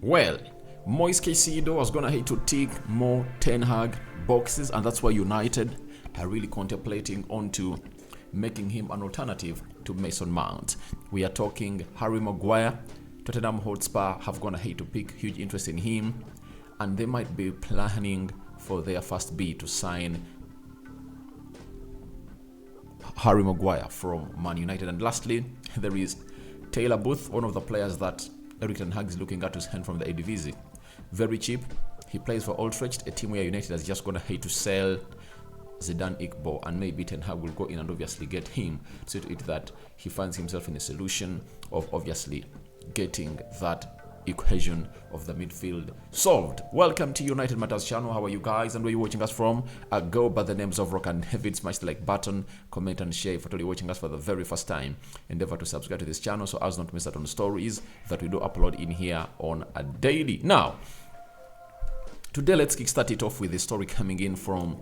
Well, Moises Caicedo was gonna hate to tick more Ten Hag boxes, and that's why United are really contemplating onto making him an alternative to Mason Mount. We are talking Harry Maguire. Tottenham Hotspur have gonna hate to pick huge interest in him, and they might be planning for their first bid to sign Harry Maguire from Man United. And lastly, there is Taylor Booth, one of the players that Erik Ten Hag is looking at to sign from the Eredivisie. Very cheap. He plays for Utrecht, a team where United has just gonna hate to sell Zidane Iqbal, and maybe Ten Hag will go in and obviously get him, so to it that he finds himself in a solution of obviously getting that equation of the midfield solved. Welcome to United Matters channel. How are you guys, and where you watching us from? Go by the names of Rock and David. Smash the like button, comment and share. If you're watching us for the very first time, endeavor to subscribe to this channel so as not to miss out on stories that we do upload in here on a daily. Now, today let's kickstart it off with a story coming in from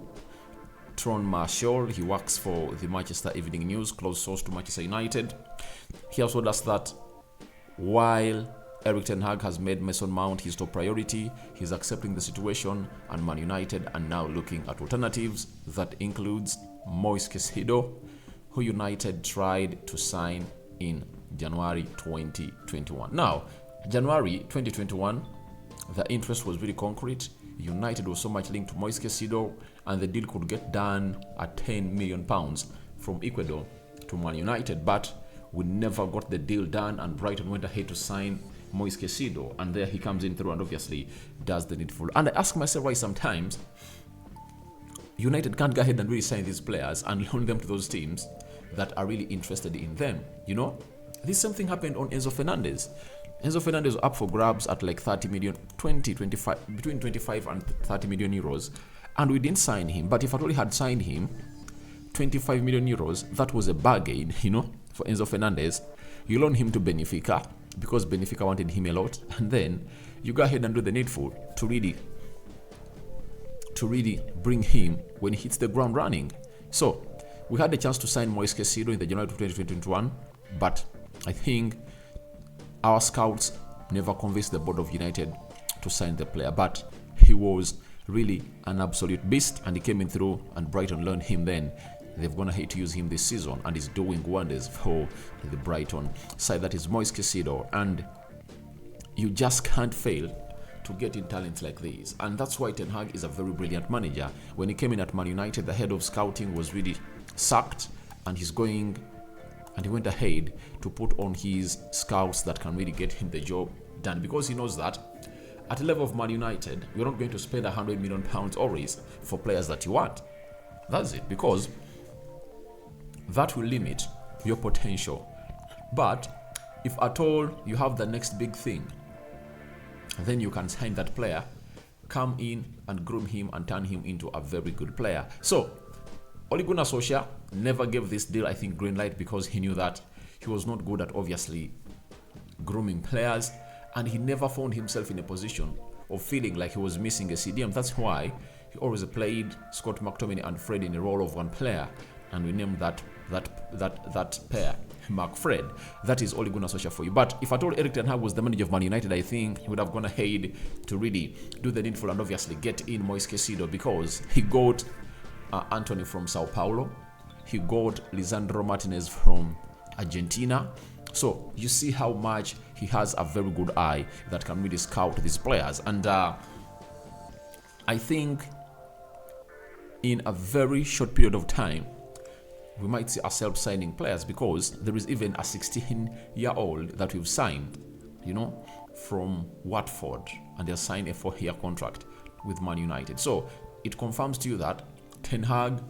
Tron Marshall. He works for the Manchester Evening News, close source to Manchester United. He also does that while Erik Ten Hag has made Mason Mount his top priority, he's accepting the situation, and Man United are now looking at alternatives. That includes Moises Caicedo, who United tried to sign in January 2021. Now, January 2021, the interest was really concrete. United was so much linked to Moises Caicedo, and the deal could get done at £10 million from Ecuador to Man United, but we never got the deal done, and Brighton went ahead to sign Moises Caicedo, and there he comes in through and obviously does the needful. And I ask myself why sometimes United can't go ahead and really sign these players and loan them to those teams that are really interested in them. You know, this same thing happened on Enzo Fernandez. Enzo Fernandez was up for grabs at like 30 million, 25, between 25 and 30 million euros, and we didn't sign him. But if I really had signed him, 25 million euros, that was a bargain, you know, for Enzo Fernandez. You loan him to Benfica because Benfica wanted him a lot, and then you go ahead and do the needful to really bring him when he hits the ground running. So we had the chance to sign Moises Caicedo in the January of 2021, but I think our scouts never convinced the board of United to sign the player. But he was really an absolute beast, and he came in through, and Brighton learned him then. They've gonna hate to use him this season, and he's doing wonders for the Brighton side. That is Moises Caicedo, and you just can't fail to get in talents like this. And that's why Ten Hag is a very brilliant manager. When he came in at Man United, the head of scouting was really sacked, and he went ahead to put on his scouts that can really get him the job done, because he knows that at the level of Man United, you're not going to spend £100 million always for players that you want. That's it, because that will limit your potential. But if at all you have the next big thing, then you can sign that player, come in and groom him and turn him into a very good player. So Ole Gunnar Solskjaer never gave this deal, I think, green light, because he knew that he was not good at obviously grooming players, and he never found himself in a position of feeling like he was missing a CDM. That's why he always played Scott McTominay and Fred in the role of one player, and we named that pair Mark Fred. That is Ole Gunnar Solskjaer for you. But if at all Erik Ten Hag was the manager of Man United, I think he would have gone ahead to really do the needful and obviously get in Moises Caicedo, because he got Anthony from Sao Paulo, he got Lisandro Martinez from Argentina. So you see how much he has a very good eye that can really scout these players. And I think in a very short period of time, we might see ourselves signing players, because there is even a 16-year-old that we've signed, you know, from Watford, and they'll sign a 4-year contract with Man United. So it confirms to you that Ten Hag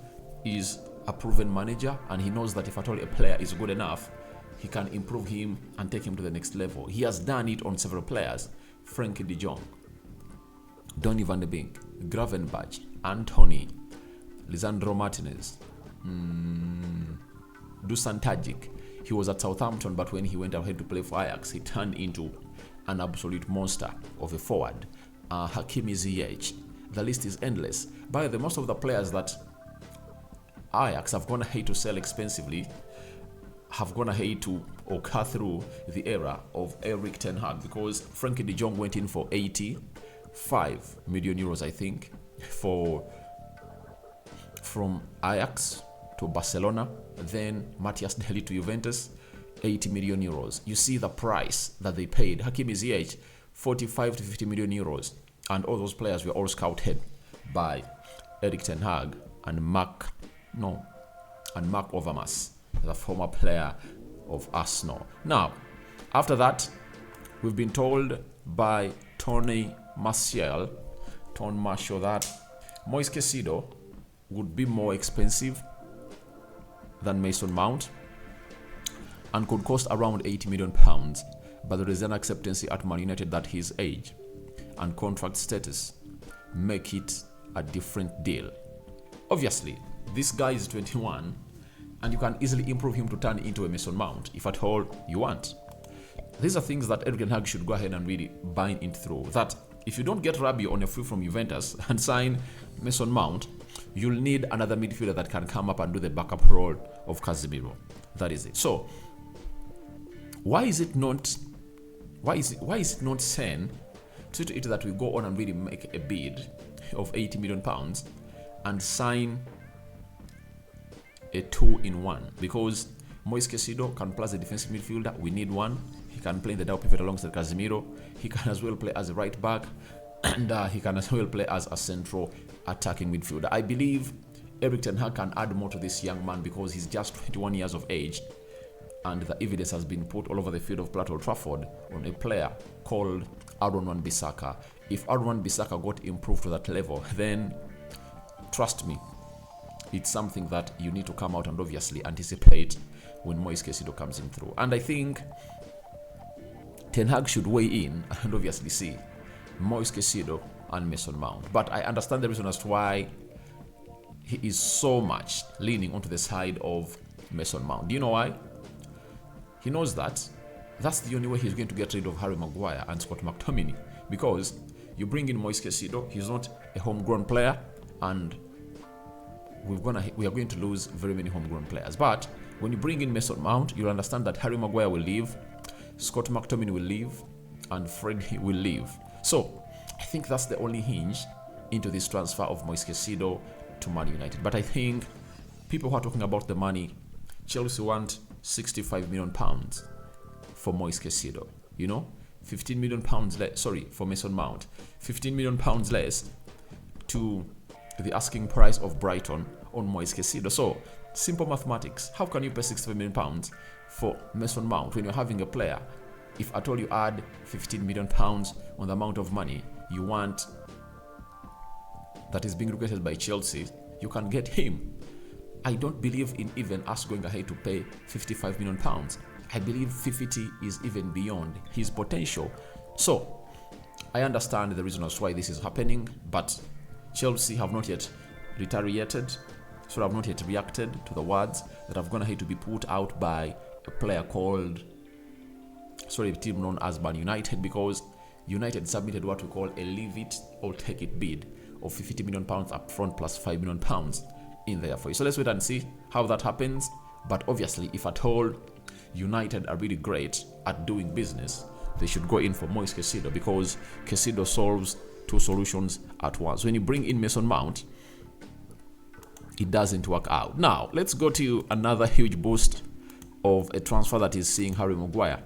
is a proven manager, and he knows that if at all a player is good enough, he can improve him and take him to the next level. He has done it on several players: Frankie de Jong, Donny van de Beek, Gravenberch, Anthony, Lisandro Martinez, Dusan Tadic. He was at Southampton, but when he went ahead to play for Ajax, he turned into an absolute monster of a forward. Hakimi Ziyech. The list is endless. By the most of the players that Ajax have gone ahead to sell expensively have gone ahead to or cut through the era of Erik Ten Hag, because Frankie de Jong went in for 85 million euros, I think, from Ajax to Barcelona, then Matthias De Ligt to Juventus, 80 million euros. You see the price that they paid. Hakim Ziyech, 45 to 50 million euros. And all those players were all scouted by Erik Ten Hag and Mark Overmars, the former player of Arsenal. Now, after that, we've been told by Tony Martial that Moises Caicedo would be more expensive than Mason Mount and could cost around £80 million, but there is an acceptance at Man United that his age and contract status make it a different deal. Obviously, this guy is 21 and you can easily improve him to turn into a Mason Mount if at all you want. These are things that Erik Ten Hag should go ahead and really bind in through. That if you don't get Rabiot on a free from Juventus and sign Mason Mount, you'll need another midfielder that can come up and do the backup role of Casemiro. That is it. So, why is it not sane to it that we go on and really make a bid of £80 million and sign a 2-in-1? Because Moises Caicedo can play as a defensive midfielder. We need one. He can play in the double pivot alongside Casemiro. He can as well play as a right back, and he can as well play as a central attacking midfielder. I believe Erik Ten Hag can add more to this young man because he's just 21 years of age, and the evidence has been put all over the field of Old Trafford on a player called Aaron Wan-Bissaka. If Aaron Wan-Bissaka got improved to that level, then trust me, it's something that you need to come out and obviously anticipate when Moises Caicedo comes in through. And I think Ten Hag should weigh in and obviously see Moises Caicedo and Mason Mount. But I understand the reason as to why he is so much leaning onto the side of Mason Mount. Do you know why? He knows that that's the only way he's going to get rid of Harry Maguire and Scott McTominay, because you bring in Moises Caicedo, he's not a homegrown player, and we are going to lose very many homegrown players. But when you bring in Mason Mount, you'll understand that Harry Maguire will leave, Scott McTominay will leave, and Fred will leave. So I think that's the only hinge into this transfer of Moises Caicedo to Man United. But I think people who are talking about the money, Chelsea want £65 million for Moises Caicedo. You know, £15 million less. Sorry, for Mason Mount, £15 million less to the asking price of Brighton on Moises Caicedo. So simple mathematics. How can you pay £65 million for Mason Mount when you're having a player? If at all you add £15 million on the amount of money you want that is being requested by Chelsea, you can get him. I don't believe in even us going ahead to pay £55 million. I believe 50 is even beyond his potential. So I understand the reason as why this is happening, but Chelsea have not yet retaliated, so have not yet reacted to the words that have gone ahead to be put out by a team known as Man United, because United submitted what we call a leave it or take it bid of £50 million up front plus £5 million in there for you. So let's wait and see how that happens. But obviously, if at all United are really great at doing business, they should go in for Moises Caicedo, because Caicedo solves two solutions at once. When you bring in Mason Mount, it doesn't work out. Now, let's go to another huge boost of a transfer that is seeing Harry Maguire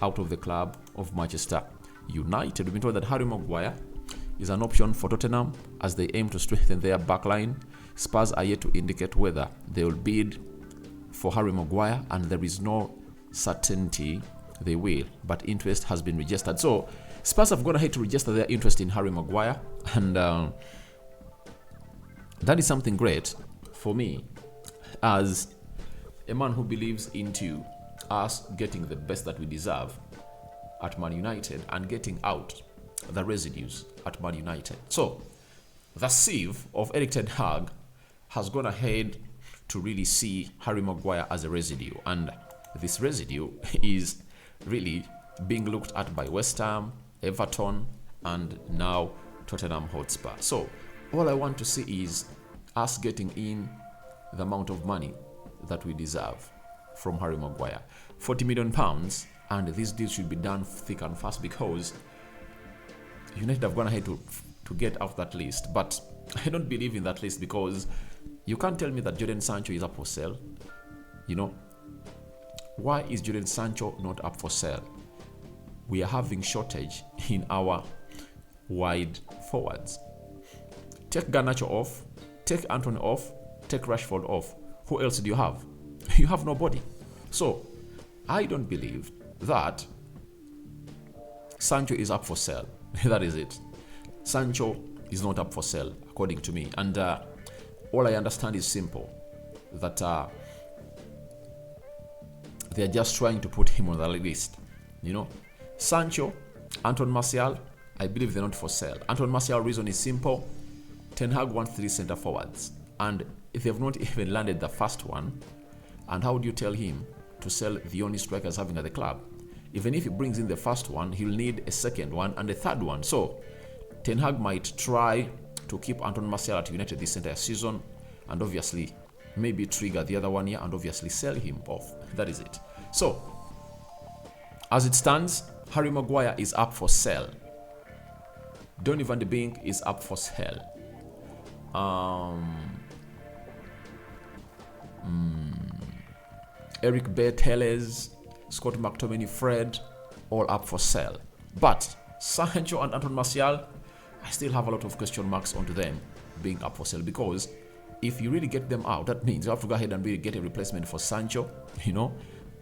out of the club of Manchester United. We've been told that Harry Maguire is an option for Tottenham as they aim to strengthen their backline. Spurs are yet to indicate whether they will bid for Harry Maguire, and there is no certainty they will, but interest has been registered. So Spurs have gone ahead to register their interest in Harry Maguire, and that is something great for me as a man who believes into us getting the best that we deserve at Man United and getting out the residues at Man United. So the sieve of Erik Ten Hag has gone ahead to really see Harry Maguire as a residue, and this residue is really being looked at by West Ham, Everton, and now Tottenham Hotspur. So all I want to see is us getting in the amount of money that we deserve from Harry Maguire. £40 million, and this deal should be done thick and fast because United have gone ahead to get off that list. But I don't believe in that list because you can't tell me that Jadon Sancho is up for sale. Why is Jadon Sancho not up for sale? We are having shortage in our wide forwards. Take Garnacho off, take Anthony off, take Rashford off. Who else do you have? You have nobody. So I don't believe that Sancho is up for sale. That is it. Sancho is not up for sale, according to me. And all I understand is simple, that they're just trying to put him on the list. Sancho, Anton Martial, I believe they're not for sale. Anton Martial, reason is simple. Ten Hag wants 3 center forwards, and if they've not even landed the first one, and how do you tell him to sell the only strikers having at the club? Even if he brings in the first one, he'll need a second one and a third one. So Ten Hag might try to keep Anton Martial at United this entire season, and obviously maybe trigger the other 1 year and obviously sell him off. That is it. So as it stands, Harry Maguire is up for sale. Donny van de Beek is up for sale. Erik Teles, Scott McTominay, Fred, all up for sale. But Sancho and Anton Martial, I still have a lot of question marks onto them being up for sale, because if you really get them out, that means you have to go ahead and really get a replacement for Sancho,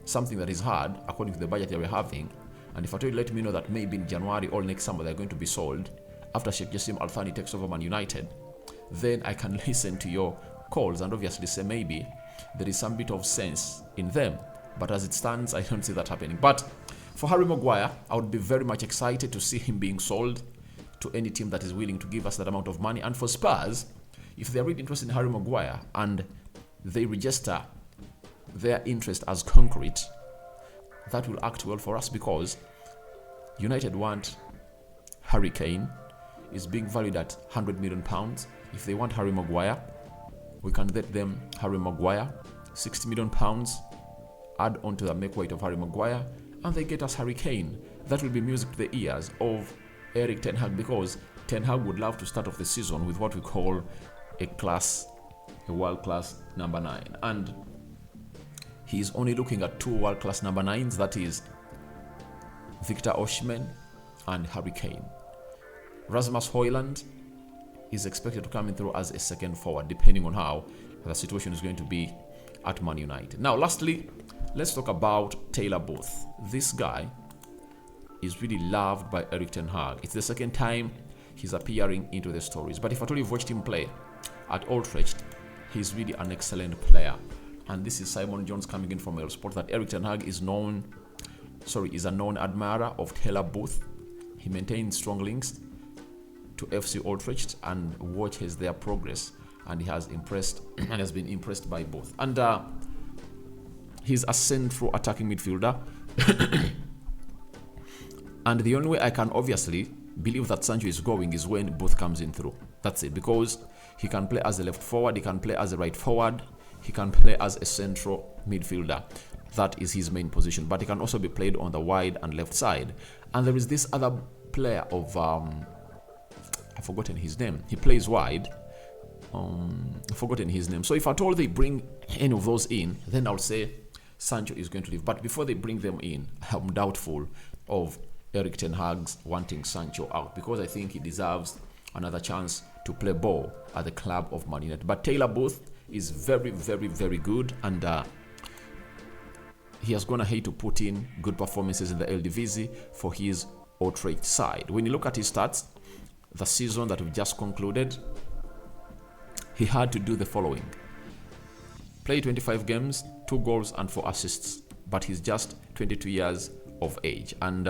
something that is hard according to the budget that we're having. And if I tell you, let me know that maybe in January or next summer they're going to be sold after Sheikh Jassim Al Thani takes over Man United, then I can listen to your calls and obviously say maybe there is some bit of sense in them. But as it stands, I don't see that happening. But for Harry Maguire, I would be very much excited to see him being sold to any team that is willing to give us that amount of money. And for Spurs, if they're really interested in Harry Maguire and they register their interest as concrete, that will act well for us, because United want Harry Kane, is being valued at £100 million. If they want Harry Maguire, we can get them Harry Maguire, £60 million, add on to the make weight of Harry Maguire, and they get us Harry Kane. That will be music to the ears of Erik Ten Hag, because Ten Hag would love to start off the season with what we call a world-class number 9. And he's only looking at 2 world-class number 9s, that is Victor Osimhen and Harry Kane. Rasmus Højlund is expected to come in through as a second forward, depending on how the situation is going to be at Man United. Now, lastly, let's talk about Taylor Booth. This guy is really loved by Erik Ten Hag. It's the second time he's appearing into the stories. But if at all you've watched him play at Old Trafford, he's really an excellent player. And this is Simon Jones coming in from Sport, that Erik Ten Hag is a known admirer of Taylor Booth. He maintains strong links to FC Old Trafford and watches their progress, and he has impressed and has been impressed by both. And he's a central attacking midfielder. And the only way I can obviously believe that Sancho is going is when Booth comes in through. That's it, because he can play as a left forward, he can play as a right forward, he can play as a central midfielder. That is his main position, but he can also be played on the wide and left side. And there is this other player of I've forgotten his name. He plays wide. I've forgotten his name. So if at all they bring any of those in, then I'll say Sancho is going to leave. But before they bring them in, I'm doubtful of Erik Ten Hag's wanting Sancho out, because I think he deserves another chance to play ball at the club of Man United. But Taylor Booth is very, very, very good, and he has gone ahead to put in good performances in the Eredivisie for his Old Trafford side. When you look at his stats, the season that we've just concluded, he had to do the following: play 25 games, 2 goals and 4 assists, but he's just 22 years of age, and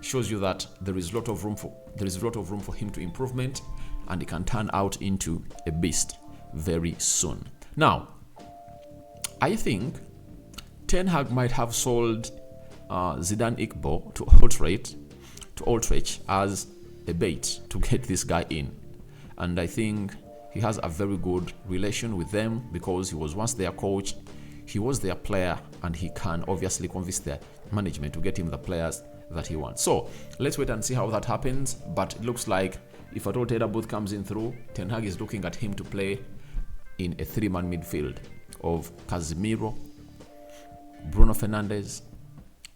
shows you that there is a lot of room for him to improvement, and he can turn out into a beast very soon. Now, I think Ten Hag might have sold Zidane Iqbal to Old Trafford as a bait to get this guy in, and I think he has a very good relation with them because he was once their coach. he was their player, and he can obviously convince their management to get him the players that he wants. So let's wait and see how that happens. But it looks like if at all Taylor Booth comes in through, Ten Hag is looking at him to play in a 3-man midfield of Casemiro, Bruno Fernandes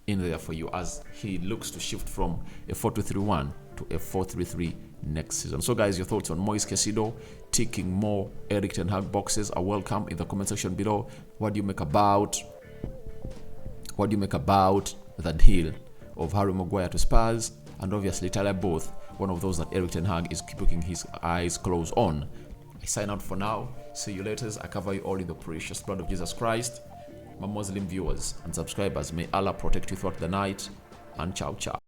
in there for you, as he looks to shift from a 4-2-3-1 to a 4-3-3 next season. So guys, your thoughts on Moises Caicedo ticking more Erik Ten Hag boxes are welcome in the comment section below. What do you make about the deal of Harry Maguire to Spurs, and obviously Taylor Booth, one of those that Erik Ten Hag is keeping his eyes closed on? I sign out for now. See you later. I cover you all in the precious blood of Jesus Christ. My Muslim viewers and subscribers, may Allah protect you throughout the night, and ciao ciao.